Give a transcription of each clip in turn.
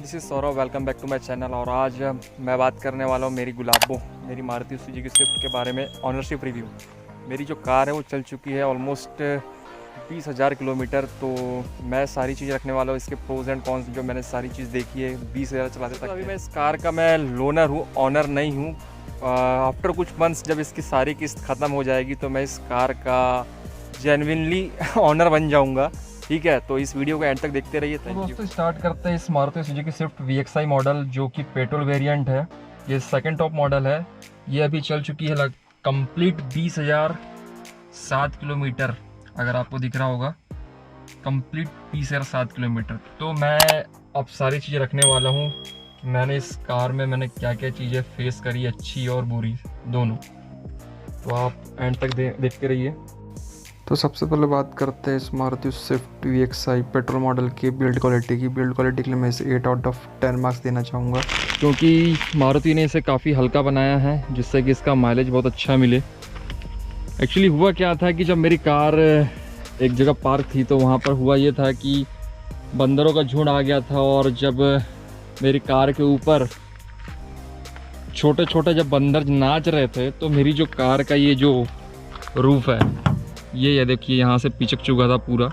This is Saurabh, welcome back to my channel. और आज मैं बात करने वाला हूँ मेरी गुलाबो, मेरी मारुति सुजुकी स्विफ्ट के बारे में। Ownership review. मेरी जो कार है वो चल चुकी है ऑलमोस्ट 20,000 किलोमीटर। तो मैं सारी चीज़ रखने वाला हूँ, इसके प्रोज एंड कॉन्स जो मैंने सारी चीज़ देखी है 20,000 चलाते तक। अभी मैं इस कार का मैं लोनर हूँ, ऑनर नहीं हूँ। आफ्टर कुछ मंथ्स जब इसकी सारी किस्त ख़त्म हो जाएगी तो मैं इस कार का जेन्युइनली ऑनर बन जाऊँगा। ठीक है, तो इस वीडियो को एंड तक देखते रहिए। Thank you. दोस्तों स्टार्ट करते हैं इस Maruti Suzuki Swift VXI model, जो कि पेट्रोल वेरिएंट है। ये सेकंड टॉप मॉडल है। ये अभी चल चुकी है कंप्लीट 20,007 किलोमीटर। अगर आपको दिख रहा होगा, कंप्लीट 20,007 किलोमीटर। तो मैं अब सारी चीज़ें रखने वाला हूँ कि मैंने इस कार में क्या क्या चीज़ें फेस करी, अच्छी और बुरी दोनों। तो आप एंड तक देखते रहिए। तो सबसे पहले बात करते हैं इस Maruti Swift VXI petrol model की बिल्ड क्वालिटी की। बिल्ड क्वालिटी के लिए मैं इसे 8 आउट ऑफ 10 मार्क्स देना चाहूँगा, क्योंकि मारुति ने इसे काफ़ी हल्का बनाया है जिससे कि इसका माइलेज बहुत अच्छा मिले। एक्चुअली हुआ क्या था कि जब मेरी कार एक जगह पार्क थी तो वहाँ पर हुआ ये था कि बंदरों का झुंड आ गया था, और जब मेरी कार के ऊपर छोटे छोटे जब बंदर नाच रहे थे तो मेरी जो कार का ये जो रूफ है, ये देखिए यहाँ से पिचक चुका था पूरा।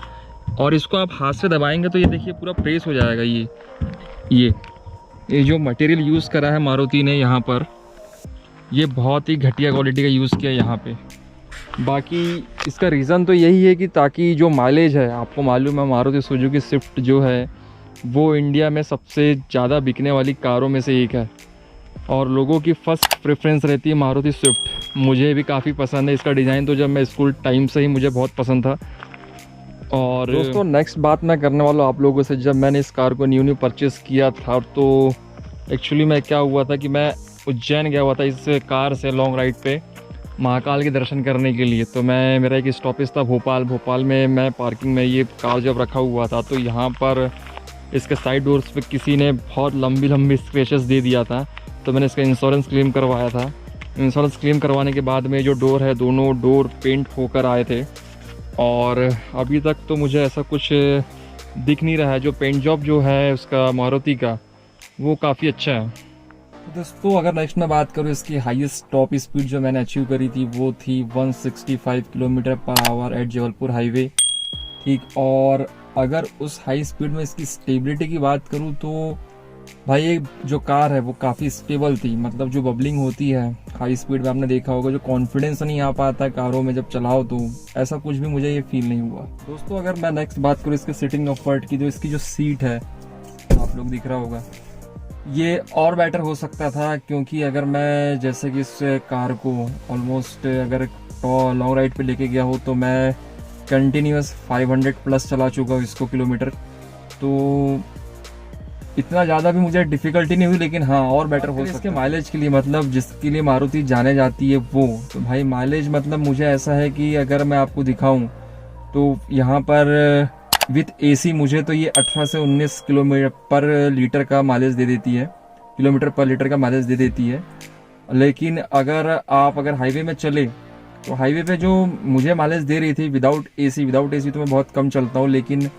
और इसको आप हाथ से दबाएंगे तो ये देखिए पूरा प्रेस हो जाएगा। ये जो मटेरियल यूज़ करा है मारुति ने यहाँ पर, ये बहुत ही घटिया क्वालिटी का यूज़ किया है यहाँ पे। बाकी इसका रीज़न तो यही है कि ताकि जो माइलेज है, आपको मालूम है मारुति सुजुकी स्विफ्ट जो है वो इंडिया में सबसे ज़्यादा बिकने वाली कारों में से एक है, और लोगों की फ़र्स्ट प्रेफरेंस रहती है मारुति स्विफ्ट। मुझे भी काफ़ी पसंद है इसका डिज़ाइन, तो जब मैं स्कूल टाइम से ही मुझे बहुत पसंद था। और दोस्तों नेक्स्ट बात मैं करने वाला हूँ आप लोगों से। जब मैंने इस कार को न्यू परचेज़ किया था तो एक्चुअली मैं क्या हुआ था कि मैं उज्जैन गया हुआ था इस कार से लॉन्ग राइड पे महाकाल के दर्शन करने के लिए। तो मेरा एक स्टॉपेज था भोपाल में मैं पार्किंग में ये कार जब रखा हुआ था तो यहाँ पर इसके साइड डोर्स पे किसी ने बहुत लंबी स्क्रैचेस दे दिया था। तो मैंने इसका इंश्योरेंस क्लेम करवाया था। इंश्योरेंस क्लेम करवाने के बाद में जो डोर है, दोनों डोर पेंट होकर आए थे, और अभी तक तो मुझे ऐसा कुछ दिख नहीं रहा है। जो पेंट जॉब जो है उसका मारुति का, वो काफ़ी अच्छा है। दोस्तों अगर नेक्स्ट मैं बात करूँ, इसकी हाईएस्ट टॉप स्पीड जो मैंने अचीव करी थी वो थी 165 kilometre per hour eight Jabalpur highway. ठीक, और अगर उस हाई स्पीड में इसकी स्टेबिलिटी की बात करूँ तो भाई ये जो कार है वो काफ़ी स्टेबल थी। मतलब जो बबलिंग होती है हाई स्पीड में, आपने देखा होगा, जो कॉन्फिडेंस नहीं आ पाता है कारों में जब चलाओ, तो ऐसा कुछ भी मुझे ये फील नहीं हुआ। दोस्तों अगर मैं नेक्स्ट बात करूँ इसके सिटिंग कंफर्ट की, तो इसकी जो सीट है आप लोग दिख रहा होगा, ये और बेटर हो सकता था। क्योंकि अगर मैं जैसे कि इस कार को ऑलमोस्ट अगर लॉन्ग राइड पे लेके गया हो तो मैं कंटिन्यूस 500 प्लस चला चुका हूँ इसको किलोमीटर। तो इतना ज़्यादा भी मुझे डिफ़िकल्टी नहीं हुई, लेकिन हाँ और बेटर हो सकता है। माइलेज के लिए, मतलब जिसके लिए मारुति जाने जाती है वो, तो भाई माइलेज मतलब मुझे ऐसा है कि अगर मैं आपको दिखाऊं तो यहाँ पर विथ AC मुझे तो ये 18 से 19 किलोमीटर पर लीटर का माइलेज दे देती है, किलोमीटर पर लीटर का माइलेज दे देती है। लेकिन अगर हाईवे में चले तो हाईवे पे जो मुझे माइलेज दे रही थी विदाउट AC तो मैं बहुत कम चलता हूँ, लेकिन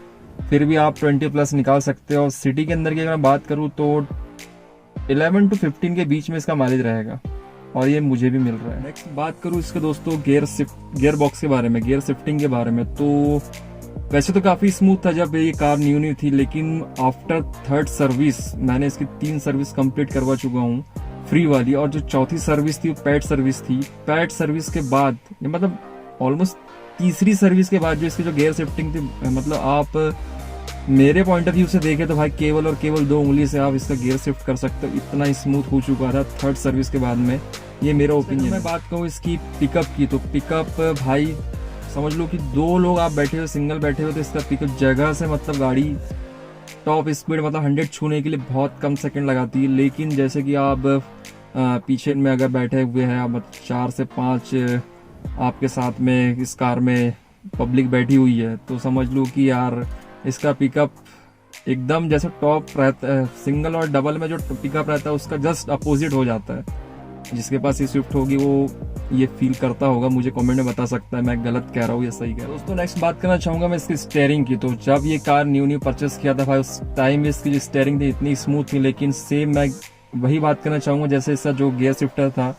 फिर भी आप 20 प्लस निकाल सकते हो। और सिटी के अंदर की अगर मैं बात करूँ तो 11 to 15 के बीच में इसका माइलेज रहेगा, और ये मुझे भी मिल रहा है। नेक्स्ट बात करूँ इसके दोस्तों गियर बॉक्स के बारे में, गियर शिफ्टिंग के बारे में, तो वैसे तो काफ़ी स्मूथ था जब ये कार न्यू थी, लेकिन आफ्टर थर्ड सर्विस मैंने इसकी 3 सर्विस कंप्लीट करवा चुका हूँ फ्री वाली, और जो चौथी सर्विस थी वो पैड सर्विस थी। पैड सर्विस के बाद मतलब ऑलमोस्ट तीसरी सर्विस के बाद जो इसकी जो गियर शिफ्टिंग थी, मतलब आप मेरे पॉइंट ऑफ व्यू से देखें तो भाई केवल और केवल 2 उंगली से आप इसका गियर शिफ्ट कर सकते हो, इतना स्मूथ हो चुका था थर्ड सर्विस के बाद में। ये मेरा ओपिनियन। मैं बात कहूँ इसकी पिकअप की, तो पिकअप भाई समझ लो कि 2 लोग आप बैठे हो, सिंगल बैठे हो, तो इसका पिकअप जगह से मतलब गाड़ी टॉप स्पीड मतलब 100 छूने के लिए बहुत कम सेकेंड लगाती है। लेकिन जैसे कि आप पीछे में अगर बैठे हुए हैं, आप 4 से 5 आपके साथ में इस कार में पब्लिक बैठी हुई है, तो समझ लो कि यार इसका पिकअप एकदम जैसे टॉप रहता है। सिंगल और डबल में जो पिकअप रहता है उसका जस्ट अपोजिट हो जाता है। जिसके पास ये स्विफ्ट होगी वो ये फील करता होगा, मुझे कमेंट में बता सकता है मैं गलत कह रहा हूँ या सही कह रहा हूँ। दोस्तों नेक्स्ट बात करना चाहूँगा मैं इसकी स्टेयरिंग की। तो जब ये कार न्यू परचेस किया था भाई, उस टाइम में इसकी जो स्टेयरिंग थी इतनी स्मूथ थी, लेकिन सेम मैं वही बात करना चाहूँगा जैसे इसका जो गियर शिफ्टर था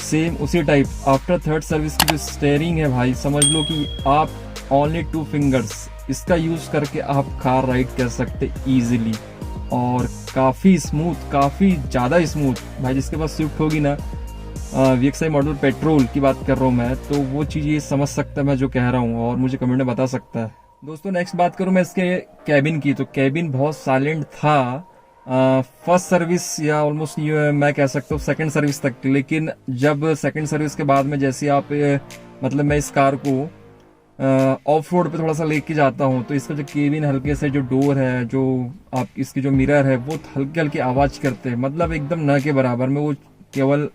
सेम उसी टाइप आफ्टर थर्ड सर्विस की जो स्टेयरिंग है भाई, समझ लो कि आप ओनली 2 फिंगर्स इसका यूज करके आप कार राइड कर सकते इजीली, और काफ़ी स्मूथ, काफ़ी ज़्यादा स्मूथ भाई। जिसके पास स्विफ्ट होगी ना, VXI मॉडल पेट्रोल की बात कर रहा हूँ मैं, तो वो चीज़ ये समझ सकता है मैं जो कह रहा हूँ, और मुझे कमेंट में बता सकता है। दोस्तों नेक्स्ट बात करूँ मैं इसके कैबिन की, तो कैबिन बहुत साइलेंट था फर्स्ट सर्विस या ऑलमोस्ट मैं कह सकता हूँ सेकंड सर्विस तक, लेकिन जब सेकंड सर्विस के बाद में जैसे आप मतलब मैं इस कार को ऑफ रोड पे थोड़ा सा लेके जाता हूँ, तो इसका जो केबिन हल्के से जो डोर है, जो आप इसकी जो मिरर है, वो हल्के हल्के आवाज करते हैं, मतलब एकदम न के बराबर में। वो केवल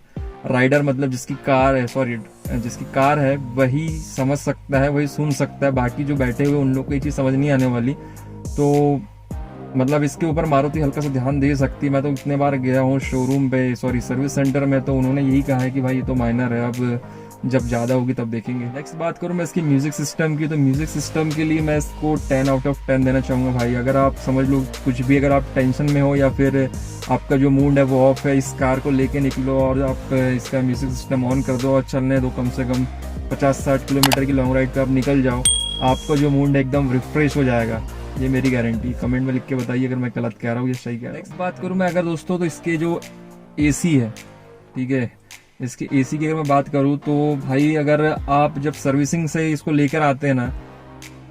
राइडर मतलब जिसकी कार है वही समझ सकता है, वही सुन सकता है, बाकी जो बैठे हुए उन लोग को ये चीज़ समझ नहीं आने वाली। तो मतलब इसके ऊपर मारुति हल्का सा ध्यान दे सकती। मैं तो इतने बार गया हूँ शोरूम पे, सर्विस सेंटर में, तो उन्होंने यही कहा है कि भाई ये तो माइनर है, अब जब ज़्यादा होगी तब देखेंगे। नेक्स्ट बात करूँ मैं इसकी म्यूजिक सिस्टम की, तो म्यूजिक सिस्टम के लिए मैं इसको 10 आउट ऑफ 10 देना चाहूँगा भाई। अगर आप समझ लो कुछ भी, अगर आप टेंशन में हो या फिर आपका जो मूड है वो ऑफ है, इस कार को लेके निकलो और आप इसका म्यूजिक सिस्टम ऑन कर दो और चलने दो, कम से कम 50-60 किलोमीटर की लॉन्ग राइड पर आप निकल जाओ, आपका जो मूड है एकदम रिफ्रेश हो जाएगा, ये मेरी गारंटी। कमेंट में लिख के बताइए अगर मैं गलत कह रहा हूँ या सही कह रहा हूँ। नेक्स्ट बात करूँ मैं अगर दोस्तों, तो इसके जो AC है, ठीक है, इसके AC की अगर मैं बात करूँ तो भाई अगर आप जब सर्विसिंग से इसको लेकर आते हैं ना,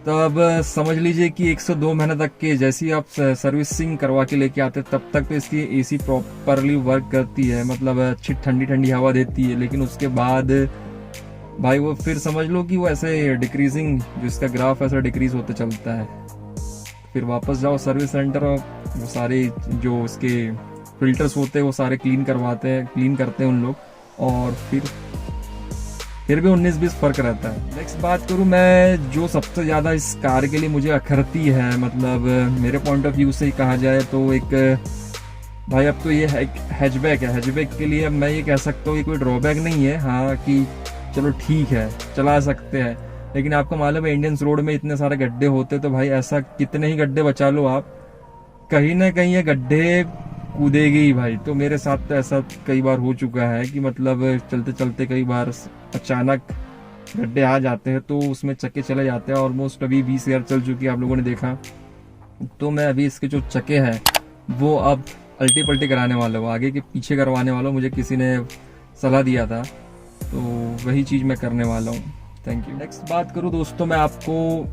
तब समझ लीजिए कि 1 से 2 महीने तक के जैसी आप सर्विसिंग करवा के लेके आते हैं तब तक तो इसकी AC प्रॉपरली वर्क करती है, मतलब अच्छी ठंडी ठंडी हवा देती है। लेकिन उसके बाद भाई वो फिर समझ लो कि वो ऐसे डिक्रीजिंग, जो इसका ग्राफ ऐसा डिक्रीज होते चलता है। फिर वापस जाओ सर्विस सेंटर और वो सारे जो इसके फिल्टर्स होते हैं वो सारे क्लीन करते हैं उन लोग, और फिर भी 19-20 फर्क रहता है। नेक्स्ट बात करूँ मैं जो सबसे ज़्यादा इस कार के लिए मुझे अखरती है, मतलब मेरे पॉइंट ऑफ व्यू से ही कहा जाए तो एक भाई, अब तो ये हैचबैक है। हैचबैक के लिए अब मैं ये कह सकता हूँ ये कोई ड्रॉबैक नहीं है, हाँ कि चलो ठीक है चला सकते हैं, लेकिन आपको मालूम है इंडियन रोड में इतने सारे गड्ढे होते, तो भाई ऐसा कितने ही गड्ढे बचा लो आप, कहीं ना कहीं ये गड्ढे कूदेगी ही भाई। तो मेरे साथ तो ऐसा कई बार हो चुका है कि मतलब चलते चलते कई बार अचानक गड्ढे आ जाते हैं, तो उसमें चक्के चले जाते हैं। ऑलमोस्ट अभी 20 ईयर चल चुकी है, आप लोगों ने देखा। तो मैं अभी इसके जो चक्के हैं वो अब अल्टी पल्टी कराने वाला हूँ, आगे के पीछे करवाने वाला हूँ, मुझे किसी ने सलाह दिया था, तो वही चीज़ मैं करने वाला हूँ। Thank you. नेक्स्ट बात करूँ दोस्तों, मैं आपको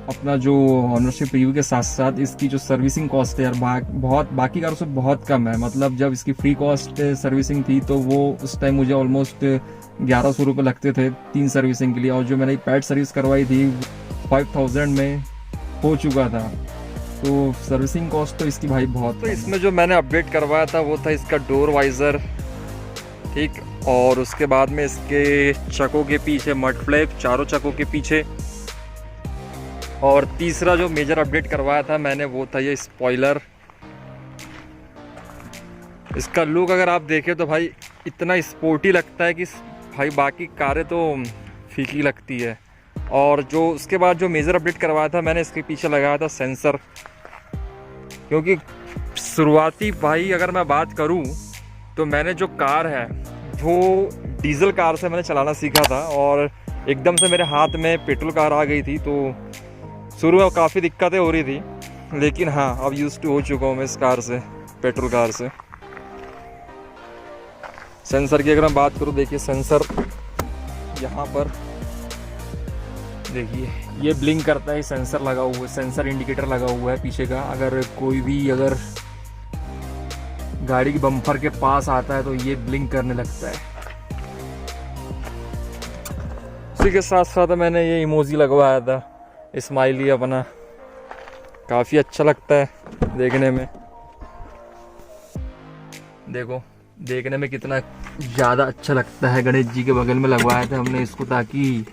अपना जो ऑनरशिप रिव्यू के साथ साथ इसकी जो सर्विसिंग कॉस्ट है यार, बहुत बाकी कारों से बहुत कम है। मतलब जब इसकी फ्री कॉस्ट सर्विसिंग थी तो वो उस टाइम मुझे ऑलमोस्ट 1100 रुपये लगते थे 3 सर्विसिंग के लिए, और जो मैंने पैड सर्विस करवाई थी 5000 में हो चुका था। तो सर्विसिंग कॉस्ट तो इसकी भाई बहुत। तो इसमें जो मैंने अपडेट करवाया था वो था इसका डोर वाइज़र, ठीक, और उसके बाद में इसके चकों के पीछे मड फ्लैप, चारों चकों के पीछे, और तीसरा जो मेजर अपडेट करवाया था मैंने वो था ये स्पॉइलर। इसका लुक अगर आप देखें तो भाई इतना स्पोर्टी लगता है कि भाई बाकी कारें तो फीकी लगती है। और जो उसके बाद जो मेजर अपडेट करवाया था मैंने, इसके पीछे लगाया था सेंसर, क्योंकि शुरुआती भाई अगर मैं बात करूं तो मैंने जो कार है वो डीजल कार से मैंने चलाना सीखा था, और एकदम से मेरे हाथ में पेट्रोल कार आ गई थी, तो शुरू में काफ़ी दिक्कतें हो रही थी, लेकिन हाँ अब यूज़ टू हो चुका हूँ मैं इस कार से, पेट्रोल कार से। सेंसर की अगर मैं बात करूँ, देखिए सेंसर यहाँ पर देखिए ये ब्लिंक करता है, सेंसर लगा हुआ है, सेंसर इंडिकेटर लगा हुआ है पीछे का। अगर कोई भी अगर गाड़ी की बम्पर के पास आता है तो ये ब्लिंक करने लगता है। उसी के साथ साथ मैंने ये इमोजी लगवाया था, स्माइली अपना, काफ़ी अच्छा लगता है देखने में। देखो देखने में कितना ज़्यादा अच्छा लगता है। गणेश जी के बगल में लगवाया था हमने इसको, ताकि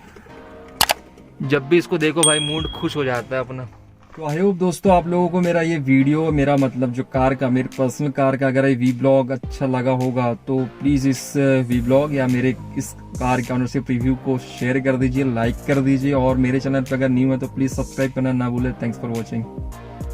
जब भी इसको देखो भाई मूड खुश हो जाता है अपना, तो आई होप दोस्तों आप लोगों को मेरा ये वीडियो, मेरा मतलब जो कार का, मेरे पर्सनल कार का अगर ये वी ब्लॉग अच्छा लगा होगा तो प्लीज़ इस वी ब्लॉग या मेरे इस कार के ऑनरशिप रिव्यू को शेयर कर दीजिए, लाइक कर दीजिए, और मेरे चैनल पर अगर न्यू है तो प्लीज़ सब्सक्राइब करना ना भूलें। Thanks for watching.